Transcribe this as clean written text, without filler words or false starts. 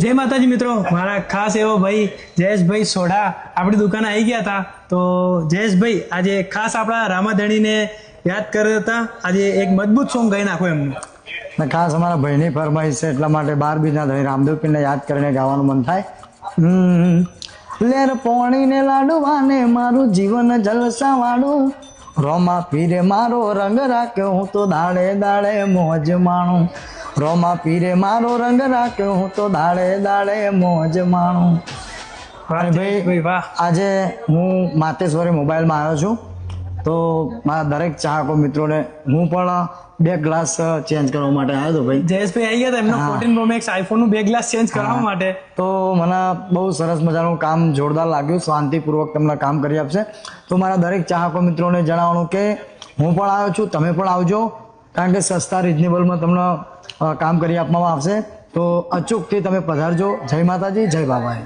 જય માતાજી મિત્રો, મારા ખાસ એવો ભાઈ જયેશભાઈ સોઢા આપણી દુકાને આવી ગયા હતા. તો જયેશભાઈ આજે ખાસ આપણા રામાધણીને યાદ કર્યા હતા. આજે એક મજબૂત સોંગ ગાઈ નાખો એમનું. ખાસ અમારા ભાઈની ફરમાઈશ છે એટલા માટે 12 બીજના ધણી રામદેવ પીરને યાદ કરીને ગાવાનું મન થાય. લેર પોણીને લાડવાને મારું જીવન જલસા વાળું, રોમા પીરે મારો રંગ રાખ્યો હું તો દાડે દાડે મોજ માણું. રોમા પીરે મારો રંગ રાખ્યો હું તો દાડે દાડે મોજ માણું. ભાઈ વાહ, આજે હું માતેશ્વરી મોબાઈલમાં આવ્યો છું. તો મારા દરેક ચાહકો મિત્રોને હું પણ 2 ગ્લાસ ચેન્જ કરવા માટે આવ્યો હતો. ભાઈ જયેશભાઈ આવી ગયા હતા એમનો 14 Pro Max iPhone નું 2 ગ્લાસ ચેન્જ કરવા માટે. તો મને બહુ સરસ મજાનું કામ જોરદાર લાગ્યું. શાંતિપૂર્વક તમને કામ કરી આપશે. તો મારા દરેક ચાહકો મિત્રોને જણાવવાનું કે હું પણ આવ્યો છું, તમે પણ આવજો, કારણ કે સસ્તા રિઝનેબલમાં તમને કામ કરી આપવામાં આવશે. તો અચૂકથી તમે પધારજો. જય માતાજી, જય બાબાઈ.